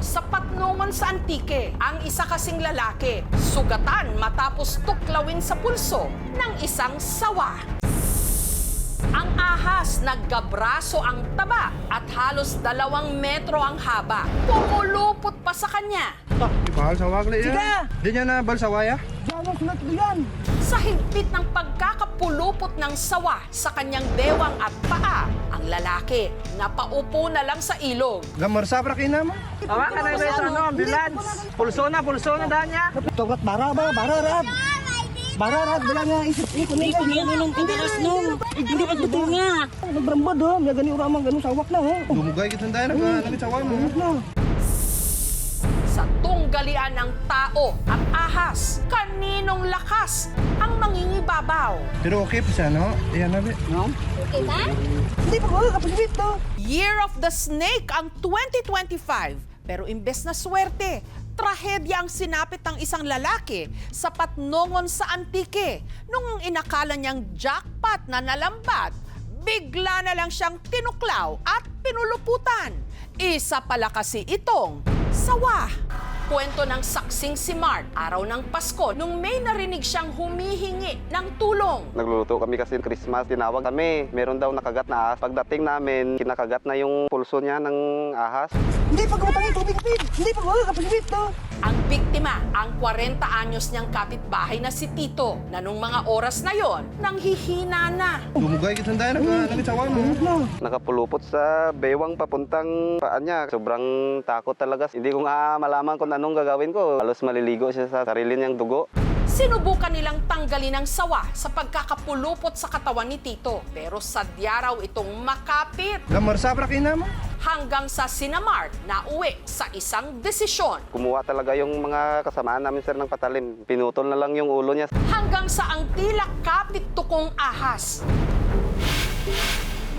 Tito sa Patnongon sa Antique. Ang isa kasing lalaki, sugatan matapos tuklawin sa pulso ng isang sawa. Ang ahas, naggabraso ang taba at halos 2 metro ang haba. Pumulupot pa sa kanya. Bahal sawa kali ya. Di niya na balsawa ya? Sa higpit ng pagkakapulupot ng sawa sa kanyang bewang at paa, ang lalaki napaupo na lang sa ilog. Gamar sabra kina mo. Hawakan na sa ambulance. Pulso na dahil niya. Tobat bararad. Bararad, wala nga isip. Hindi pa totoo nga. Nagbrambad ha, may gani uramang ganun sawak na ha. Dumugay kita tayo nagsawa mo. Sa tunggalian ng tao at ahas, kaninong lakas ang mangingibabaw? Pero okay pa siya, no? Ayan na, be. Hindi pa ko, kapagibit to. Year of the Snake ang 2025. Pero imbes na swerte, trahedya ang sinapit ng isang lalaki sa Patnongon sa Antique. Nung inakala niyang jackpot na nalambat, bigla na lang siyang tinuklaw at pinuluputan. Isa pala kasi itong sawa. Kwento ng saksing si Mart, araw ng Pasko, nung may narinig siyang humihingi ng tulong. Nagluluto kami kasi Christmas, tinawag kami. Meron daw nakagat na ahas. Pagdating namin, kinakagat na yung pulso niya ng ahas. Hindi pa kumutangin tubig. Hindi pa ko, kapagibit to. Ang biktima, ang 40 anyos niyang kapitbahay na si Tito, na nung mga oras na yon, nanghihina na. Dumugay kita tayo nagsawa mo. Nakapulupot sa bewang papuntang paan niya. Sobrang takot talaga. Hindi ko nga malaman kung anong gagawin ko. Halos maliligo siya sa sarili niyang dugo. Sinubukan nilang tanggalin ang sawa sa pagkakapulupot sa katawan ni Tito. Pero sadya raw itong makapit. Gamar sabra kina mo. Hanggang sa sinamart na uwi sa isang desisyon. Kumuha talaga yung mga kasamaan namin sir ng patalim. Pinutol na lang yung ulo niya. Hanggang sa ang tila kapit tukong ahas.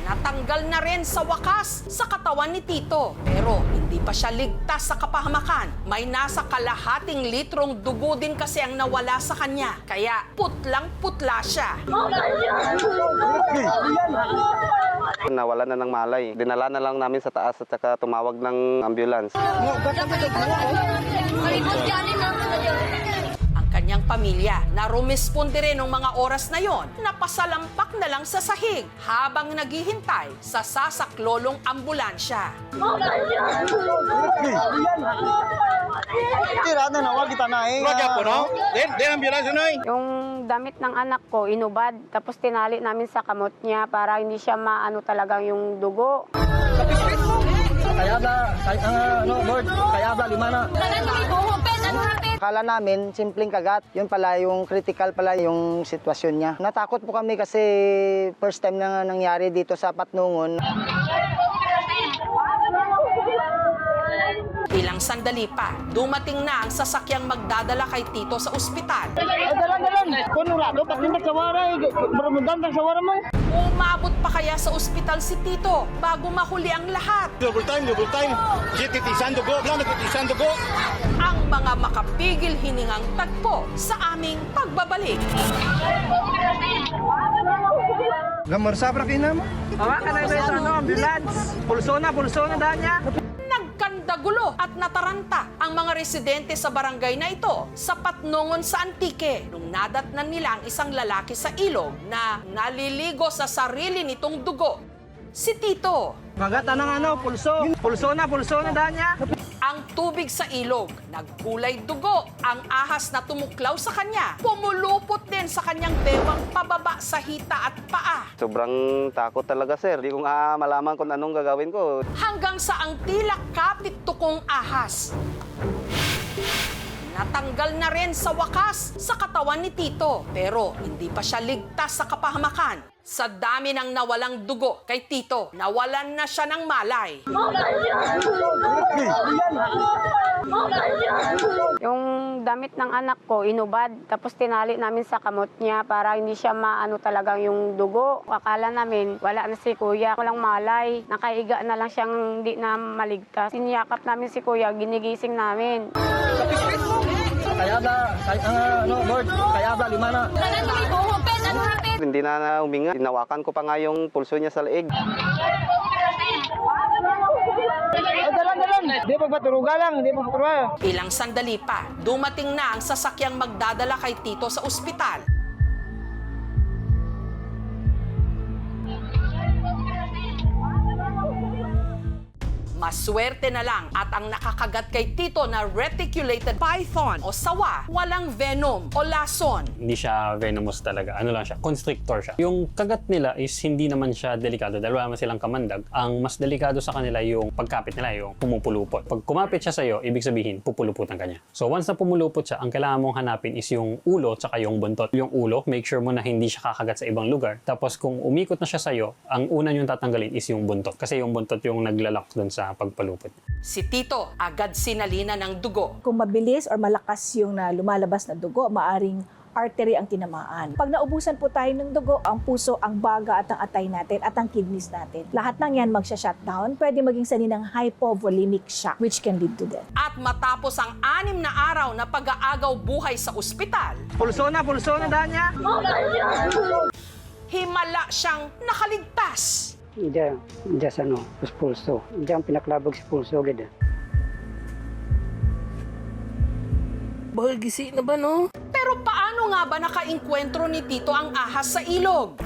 Natanggal na rin sa wakas sa katawan ni Tito. Pero hindi pa siya ligtas sa kapahamakan. May nasa kalahating litrong dugo din kasi ang nawala sa kanya. Kaya putlang-putla siya. Nawala na ng malay. Dinala na lang namin sa taas at saka tumawag ng ambulance. Ang kanyang pamilya na rumisponde rin ng mga oras na yon, napasalampak na lang sa sahig habang naghihintay sa sasaklolong ambulansya. Tira na nawag kita na eh. Yung damit ng anak ko, inubad. Tapos tinali namin sa kamot niya para hindi siya maano talagang yung dugo. Kaya ba, Lord, kaya ba, 5 na. Akala namin, simpleng kagat. Yun pala, yung critical pala yung sitwasyon niya. Natakot po kami kasi first time na nangyari dito sa Patnongon. Ilang sandali pa, dumating na ang sasakyang magdadala kay Tito sa ospital. Ay, dalan. Kunurado, pag hindi sa waray, baramudan ka sa waray mo. Umabot pa kaya sa ospital si Tito bago mahuli ang lahat. Double time. Titisan dugo, nagtitisan dugo. Ang mga makapigil hiningang tagpo sa aming pagbabalik. Gamar sabra kina mo. Hawakan na sa ambulance. Pulso na dahil niya. Nagkandagulo at nataranta ang mga residente sa barangay na ito sa Patnongon sa Antique nung nadatnan nila ang isang lalaki sa ilog na naliligo sa sarili nitong dugo. Si Tito. Magata ng pulso na dahil niya. Ang tubig sa ilog, nagkulay dugo. Ang ahas na tumuklaw sa kanya, pumulupot din sa kanyang bewang pababa sa hita at paa. Sobrang takot talaga sir. Hindi ko nga malaman kung anong gagawin ko. Hanggang sa ang tila kapit tukong ahas. Natanggal na rin sa wakas sa katawan ni Tito. Pero hindi pa siya ligtas sa kapahamakan. Sa dami ng nawalang dugo kay Tito, nawalan na siya ng malay. Yung damit ng anak ko, inubad. Tapos tinali namin sa kamot niya para hindi siya maano talagang yung dugo. Akala namin, wala na si kuya. Walang malay. Nakaiga na lang siyang hindi na maligtas. Siniyakap namin si kuya, ginigising namin. Kaya ba, Lord, kaya ba, 5 na. Hindi na huminga. Hinawakan ko pa nga yung pulso niya sa leeg. Ay, dalan. Di pagpaturuga lang, di pagpaturuga. Ilang sandali pa, dumating na ang sasakyang magdadala kay Tito sa ospital. Maswerte na lang at ang nakakagat kay Tito na reticulated python o sawa, walang venom o lason. Hindi siya venomous talaga. Ano lang siya, constrictor siya. Yung kagat nila is hindi naman siya delikado dahil wala naman silang kamandag. Ang mas delikado sa kanila yung pagkapit nila, yung pumupulupot. Pag kumapit siya sa'yo, ibig sabihin, pupuluputan ka niya. So once na pumulupot siya, ang kailangan mong hanapin is yung ulo tsaka yung buntot. Yung ulo, make sure mo na hindi siya kakagat sa ibang lugar. Tapos kung umikot na siya sa'yo, ang una yung tatanggalin is yung buntot. Kasi yung buntot yung naglalak dun sa pagpalupot. Si Tito agad sinalina ng dugo. Kung mabilis or malakas yung lumalabas na dugo, maaring artery ang tinamaan. Pag naubusan po tayo ng dugo, ang puso, ang baga at ang atay natin at ang kidneys natin. Lahat ng yan magsha-shutdown. Pwede maging sanhi ng hypovolemic shock which can lead to death. At matapos ang 6 na araw na pag-aagaw buhay sa ospital, Pulso na daan niya. himala siyang nakaligtas. Diyan sa pulso. Diyan pinaklabog sa pulso gid. Bahal gisi na ba no? Pero paano nga ba nakainkwentro ni Tito ang ahas sa ilog?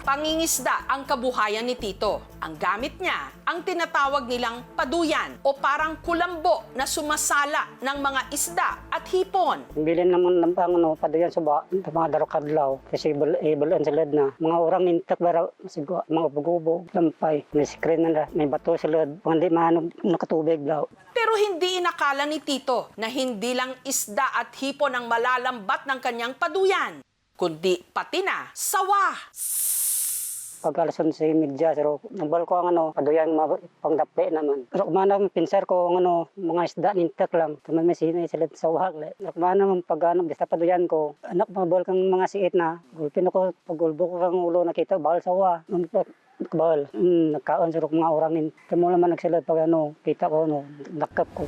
Pangingisda ang kabuhayan ni Tito. Ang gamit niya, ang tinatawag nilang paduyan o parang kulambo na sumasala ng mga isda at hipon. Bilin naman ng padayan sa mga darokadlaw kasi ibalan sila na mga orang nintak bara siguro mga bugubog lampay may screen na may bato sila hindi man nakatubig daw. Pero hindi inakala ni Tito na hindi lang isda at hipon ang malalambat ng kanyang paduyan, kundi pati na sawa. Pagkalason sa media pero nabal ko ang paduyan pangdape naman. Pero manang pinsar ko ang mga isda nintak lang. Tuman may sinay sila sa wag. Manang pag basta paduyan ko anak mabal kang mga siit na gulpin ako pagulbo ko kang ulo nakita bahal sawa. Bahal. Nagkaon sa mga orang nintak mo naman nagsilad pag kita ko nakap ko.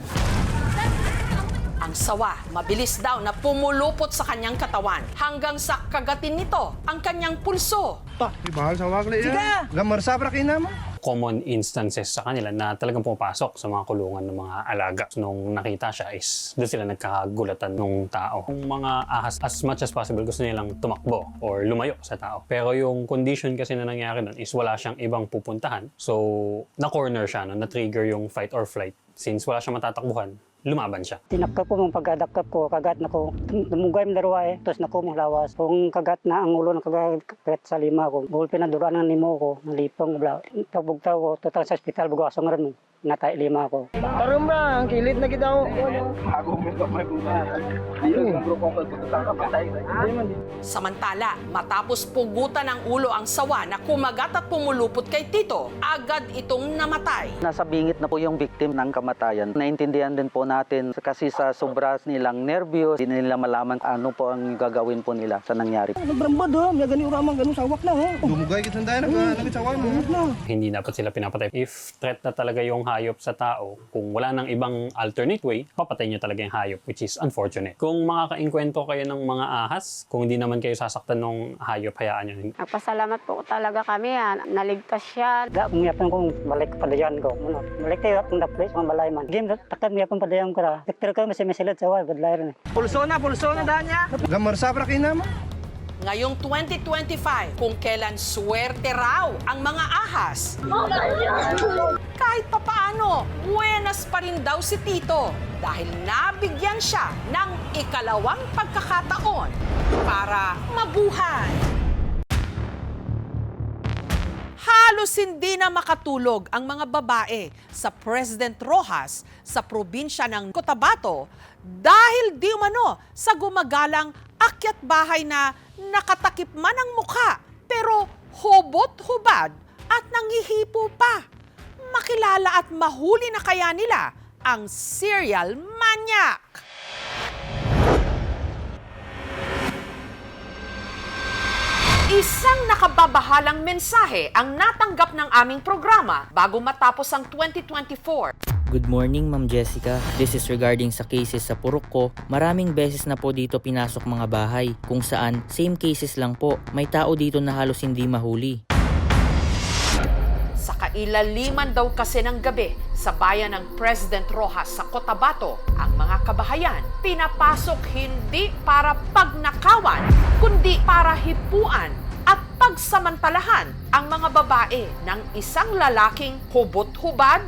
Ang sawa, mabilis daw na pumulupot sa kanyang katawan hanggang sa kagatin nito ang kanyang pulso. Bahal sa wagli yan. Lamar sabra kinama. Common instances sa kanila na talagang pumapasok sa mga kulungan ng mga alaga. Nung nakita siya is doon sila nagkakagulatan ng tao. Yung mga ahas, as much as possible, gusto nilang tumakbo or lumayo sa tao. Pero yung condition kasi na nangyari doon is wala siyang ibang pupuntahan. So, na-corner siya, na-trigger yung fight or flight. Since wala siyang matatakbuhan, lumaban siya. Tinakap ko mong pagkadakap ko, kagat na ko, namugay mo darwa tapos na ko mong lawas. Kung kagat na ang ulo ng kagat sa lima ko, gulpi na duran ng limo ko, nalipong bla. Pagbugtaw ko, total sa ospital, bugasong rin mo. Natay lima ko. Karon ba ang kilid na kita. Samantala, matapos pugutan ng ulo ang sawa na kumagat at pumulupot kay Tito, agad itong namatay. Nasa bingit na po yung victim ng kamatayan. Naintindihan din po natin kasi sa sobras nilang nervyos, hindi nila malaman ano po ang gagawin po nila sa nangyari. Nabrambad may gani uramang ganun sawak na Dumugay kita tayo nagsawa mo. Hindi dapat sila pinapatay. If threat na talaga yung hayop sa tao, kung wala nang ibang alternate way, papatay niyo talaga yung hayop, which is unfortunate. Kung makakainkwento kayo ng mga ahas, kung hindi naman kayo sasaktan ng hayop, hayaan niyo. Nagpasalamat po talaga kami. Naligtas siya. Umiyapan kong balik padayan ko. Balik tayo akong daplis, mga balay man. Game, takad umiyapan padayan ko ra. Tekter ko, masisilad sa wag, badlay rin. Pulso na daan niya. Lamar sabra kinama. Ngayong 2025, kung kailan swerte raw ang mga ahas, kahit papaano, buenas pa rin daw si Tito dahil nabigyan siya ng ikalawang pagkakataon para mabuhay. Halos hindi na makatulog ang mga babae sa President Roxas sa probinsya ng Cotabato dahil di umano sa gumagalang akyat bahay na nakatakip man ang mukha pero hubot-hubad at nangihipo pa. Makilala at mahuli na kaya nila ang serial maniac. Isang nakababahalang mensahe ang natanggap ng aming programa bago matapos ang 2024. Good morning, Ma'am Jessica. This is regarding sa cases sa Purok ko. Maraming beses na po dito pinasok mga bahay kung saan same cases lang po. May tao dito na halos hindi mahuli. Sa ilaliman daw kasi ng gabi sa bayan ng President Roxas sa Cotabato, ang mga kabahayan pinapasok hindi para pagnakawan, kundi para hipuan at pagsamantalahan ang mga babae ng isang lalaking hubot-hubad.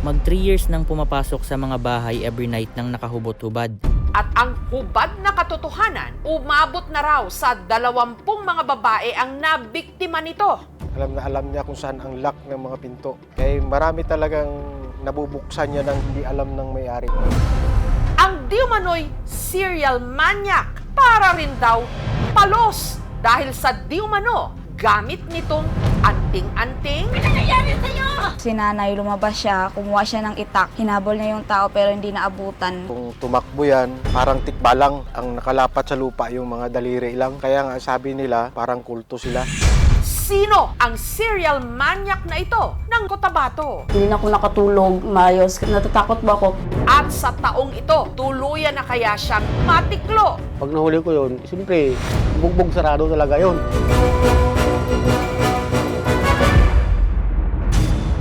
Mag 3 years nang pumapasok sa mga bahay every night nang nakahubot-hubad. At ang hubad na katotohanan, umabot na raw sa 20 mga babae ang nabiktima nito. Alam na alam niya kung saan ang lock ng mga pinto. Kaya marami talagang nabubuksan niya nang hindi alam ng may-ari. Ang di umano'y serial maniac para rin daw palos dahil sa di umano gamit nitong anting-anting. Si nanay lumabas siya, kumuha siya ng itak, hinabol niya yung tao pero hindi naabutan. Kung tumakbo yan, parang tikbalang ang nakalapat sa lupa yung mga daliri lang. Kaya nga sabi nila, parang kulto sila. Sino ang serial maniac na ito ng Cotabato? Hindi na ako nakatulog, mayos. Natatakot ba ako? At sa taong ito, tuluyan na kaya siyang matiklo. Pag nahuli ko yun, siyempre, bugbog sarado talaga yun.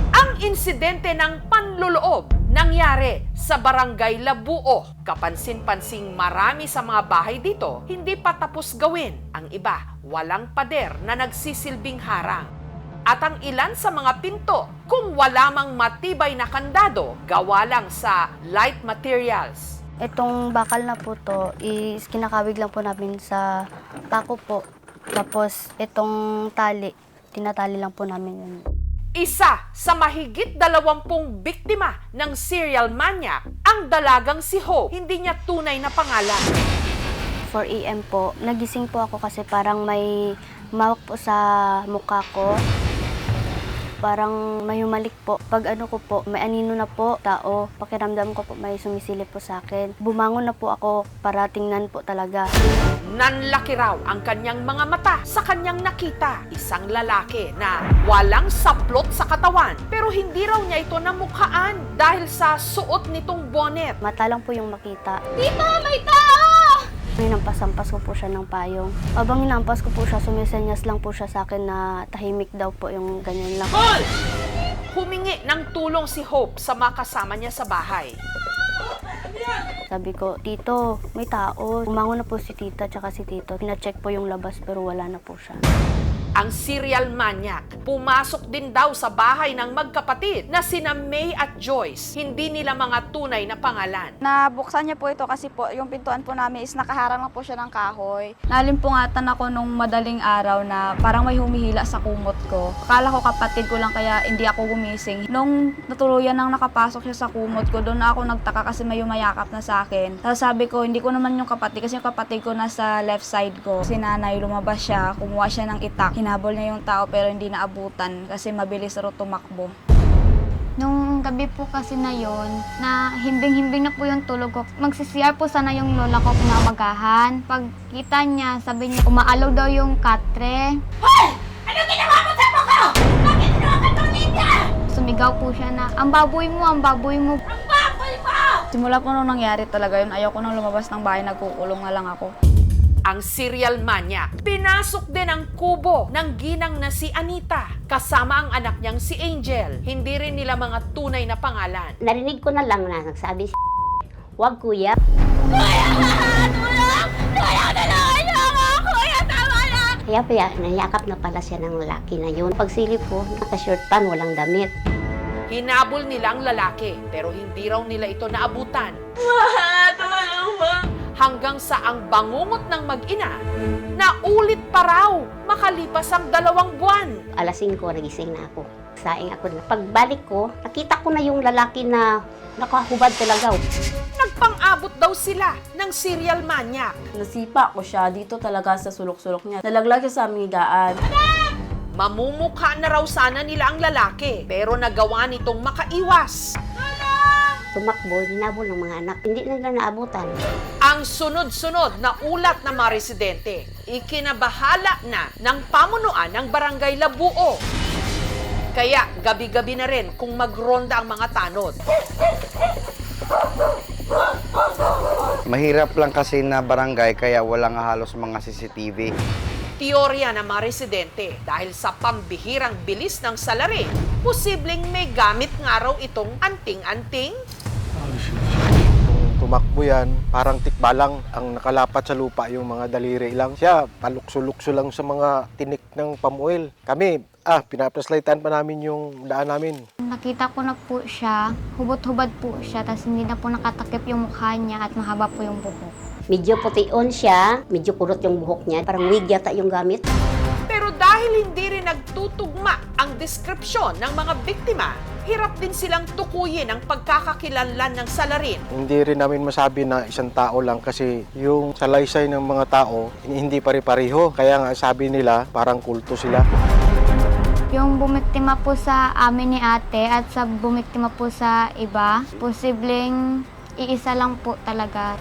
Ang insidente ng panluloob nangyari sa Barangay Labuo. Kapansin-pansing marami sa mga bahay dito hindi pa tapos gawin. Ang iba, walang pader na nagsisilbing harang. At ang ilan sa mga pinto, kung wala mang matibay na kandado, gawa lang sa light materials. Itong bakal na po to is kinakawig lang po namin sa pako po. Tapos itong tali, tinatali lang po namin yun. Isa sa mahigit 20 biktima ng serial maniac ang dalagang si Hope. Hindi niya tunay na pangalan. 4 AM po, nagising po ako kasi parang may mawak po sa mukha ko. Parang may humalik po. Pag ano ko po, may anino na po, tao. Pakiramdam ko po may sumisilip po sa akin. Bumangon na po ako para tingnan po talaga. Nanlaki raw ang kanyang mga mata sa kanyang nakita. Isang lalaki na walang saplot sa katawan pero hindi raw niya ito namukhaan dahil sa suot nitong bonnet. Mata lang po yung makita. Tita, may tao! Hinampas-hampas ko po siya ng payong. Habang hinampas ko po siya, sumisenyas lang po siya sa akin na tahimik daw po yung ganyan lang. Hoy! Humingi ng tulong si Hope sa mga kasama niya sa bahay. Sabi ko, Tito, may tao. Umangon na po si tita tsaka si tito. Pina-check po yung labas pero wala na po siya. Ang serial maniac, pumasok din daw sa bahay ng magkapatid na sina May at Joyce. Hindi nila mga tunay na pangalan. Nabuksan niya po ito kasi po yung pintuan po namin is nakaharang lang po siya ng kahoy. Nalimpungatan ako nung madaling araw na parang may humihila sa kumot ko. Akala ko kapatid ko lang kaya hindi ako gumising. Nung natuluyan nang nakapasok siya sa kumot ko, doon na ako nagtaka kasi may umayakap na sa akin. Tapos sabi ko, hindi ko naman yung kapatid kasi yung kapatid ko nasa left side ko. Si nanay lumabas siya, kumuha siya ng itak. Hinabol niya yung tao pero hindi naabutan kasi mabilis raw tumakbo. Nung gabi po kasi na yon, na himbing-himbing na po yung tulog ko. Magsisiyar po sana yung lola ko kumamagahan. Pagkita niya, sabi niya, umaalaw daw yung katre. Hoy! Ano ginawa mo sa mukha? Bakit ginawa ka itong ninja? Sumigaw po siya na, ang baboy mo, ang baboy mo. Ang baboy mo! Simula po nung nangyari talaga yun, ayaw ko nang lumabas ng bahay, nagkukulong na lang ako. Ang serial maniac, pinasok din ang kubo ng ginang na si Anita kasama ang anak niyang si Angel. Hindi rin nila mga tunay na pangalan. Narinig ko na lang na nagsabi si wag kuya. Kuya! Tulong! Tulong! Kuya, tama na! Kaya nayakap na pala siya ng lalaki na yun. Pagsilip ko, naka-shortan, walang damit. Hinabol nila ang lalaki pero hindi raw nila ito naabutan. Hanggang sa ang bangungot ng mag-ina na ulit pa raw makalipas ang 2 buwan. Alas 5, nagising na ako. Saing ako na. Pagbalik ko, nakita ko na yung lalaki na nakahubad talaga. Nagpang-abot daw sila ng serial maniac. Nasipa ko siya dito talaga sa sulok-sulok niya. Nalaglag siya sa aming higaan. Mamumukha na raw sana nila ang lalaki pero nagawa nitong makaiwas. Tumakbo, hinabol ng mga anak. Hindi nila naabutan. Ang sunod-sunod na ulat ng mga residente, ikinabahala na ng pamunuan ng Barangay Labuo. Kaya gabi-gabi na rin kung magronda ang mga tanod. Mahirap lang kasi na barangay kaya walang halos mga CCTV. Teorya ng mga residente, dahil sa pambihirang bilis ng salarin, posibleng may gamit nga raw itong anting-anting. Kung tumakbo yan, parang tikbalang ang nakalapat sa lupa yung mga daliri lang. Siya, palukso-lukso lang sa mga tinik ng pamuel. Kami, pinaplaslightan pa namin yung daan namin. Nakita ko na po siya, hubot-hubad po siya, tapos hindi na po nakatakip yung mukha niya at mahaba po yung buhok. Medyo pution siya, medyo kurot yung buhok niya, parang wig yata yung gamit. Pero dahil hindi rin nagtutugma ang deskripsyon ng mga biktima, hirap din silang tukuyin ang pagkakakilanlan ng salarin. Hindi rin namin masabi na isang tao lang kasi yung salaysay ng mga tao, hindi pare-pareho. Kaya nga sabi nila, parang kulto sila. Yung bumiktima po sa amin ni ate at sa bumiktima po sa iba, posibleng iisa lang po talaga.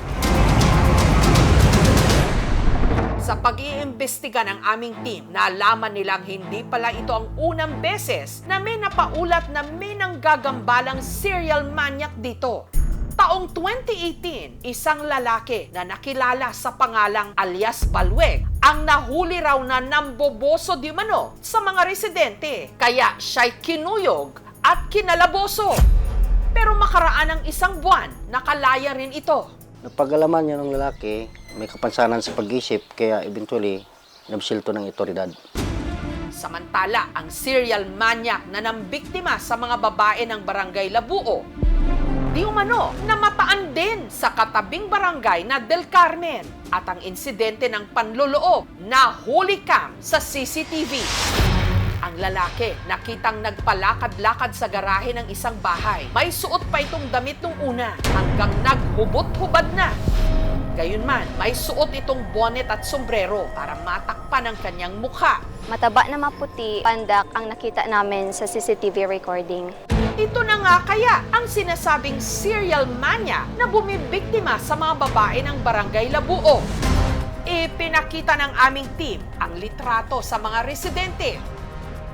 Sa pag-iimbestiga ng aming team, nalaman nilang hindi pala ito ang unang beses na may napaulat na may nanggagambalang serial maniac dito. Taong 2018, isang lalaki na nakilala sa pangalang alias Balweg ang nahuli raw na namboboso di mano sa mga residente. Kaya siya'y kinuyog at kinalaboso. Pero makaraan ng isang buwan, nakalaya rin ito. Napag-alaman niya ng lalaki, may kapansanan sa pag-isip, kaya eventually, nabsilto ng otoridad. Samantala, ang serial maniac na nambiktima sa mga babae ng Barangay Labuo, di umano, namataan din sa katabing barangay na Del Carmen at ang insidente ng panloloob na huli cam sa CCTV. Ang lalaki nakitang nagpalakad-lakad sa garahe ng isang bahay. May suot pa itong damit nung una hanggang naghubot-hubad na. Gayunman, may suot itong bonnet at sombrero para matakpan ang kanyang mukha. Mataba na maputi, pandak ang nakita namin sa CCTV recording. Ito na nga kaya ang sinasabing serial maniac na bumibiktima sa mga babae ng Barangay Labuo. Ipinakita ng aming team ang litrato sa mga residente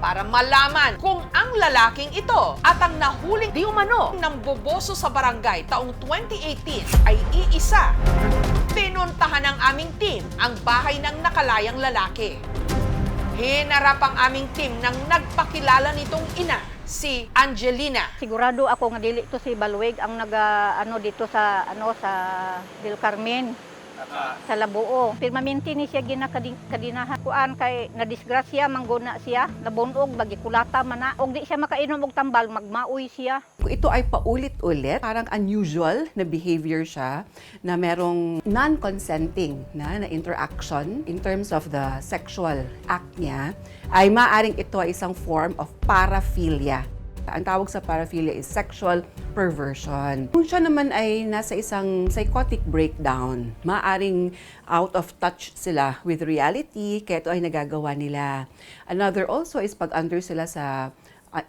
para malaman kung ang lalaking ito at ang nahuling di umano ng boboso sa barangay taong 2018 ay iisa. Pinuntahan ng aming team ang bahay ng nakalayang lalaki. Hinarap ang aming team ng nagpakilala nitong ina, si Angelina. Sigurado ako nga dili to si Balweg ang dito sa sa Del Carmen. Sa Labuo. Permanente ni siya ginakadinahan. Kuan kay nadisgrasya mangguna siya, nabunog bagi kulata man na. Og di siya makainom og tambal, magmaoy siya. Ito ay paulit-ulit, parang unusual na behavior siya na merong non-consenting na interaction in terms of the sexual act niya, ay maaring ito ay isang form of paraphilia. Ang tawag sa paraphilia is sexual perversion. Kung siya naman ay nasa isang psychotic breakdown, maaring out of touch sila with reality, kaya ito ay nagagawa nila. Another also is pag under sila sa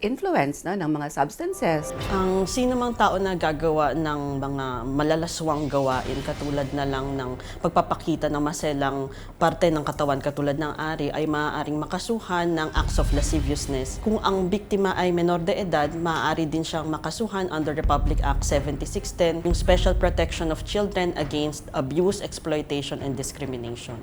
influence ng mga substances. Ang sino mang tao na gagawa ng mga malalaswang gawain katulad na lang ng pagpapakita ng maselang parte ng katawan katulad ng ari ay maaaring makasuhan ng acts of lasciviousness. Kung ang biktima ay menor de edad, maaari din siyang makasuhan under Republic Act 7610, yung Special Protection of Children Against Abuse, Exploitation, and Discrimination.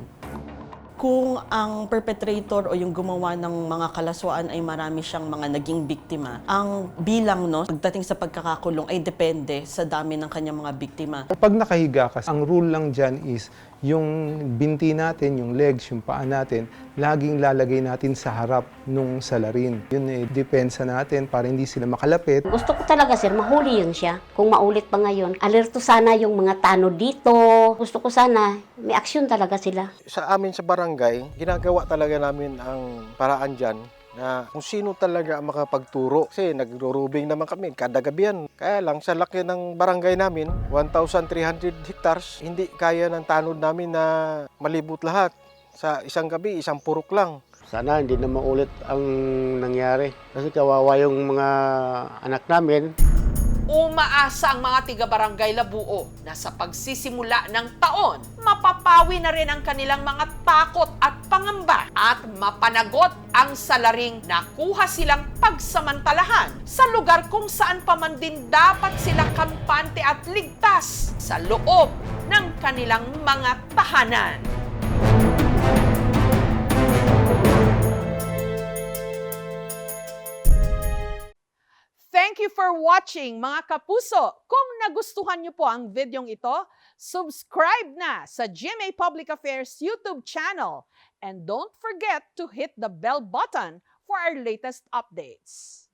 Kung ang perpetrator o yung gumawa ng mga kalaswaan ay marami siyang mga naging biktima, ang bilang pagdating sa pagkakakulong ay depende sa dami ng kanyang mga biktima. Pag nakahiga ka, ang rule lang dyan is yung binti natin, yung legs, yung paa natin, laging lalagay natin sa harap nung salarin. Yun depensa natin para hindi sila makalapit. Gusto ko talaga, sir, mahuli yun siya. Kung maulit pa ngayon, alerto sana yung mga tanod dito. Gusto ko sana, may aksyon talaga sila. Sa amin sa barangay, ginagawa talaga namin ang paraan dyan na kung sino talaga ang makapagturo. Kasi nagro-rubing naman kami kada gabi yan. Kaya lang sa laki ng barangay namin, 1,300 hectares, hindi kaya ng tanod namin na malibot lahat. Sa isang gabi, isang purok lang. Sana hindi na maulit ang nangyari. Kasi kawawa yung mga anak namin. Umaasa ang mga tiga-barangay Labuo na sa pagsisimula ng taon, mapapawi na rin ang kanilang mga takot at pangamba at mapanagot ang salaring nakuha silang pagsamantalahan sa lugar kung saan pa man din dapat sila kampante at ligtas sa loob ng kanilang mga tahanan. you for watching, mga kapuso. Kung nagustuhan niyo po ang videong ito, subscribe na sa GMA Public Affairs YouTube channel. And don't forget to hit the bell button for our latest updates.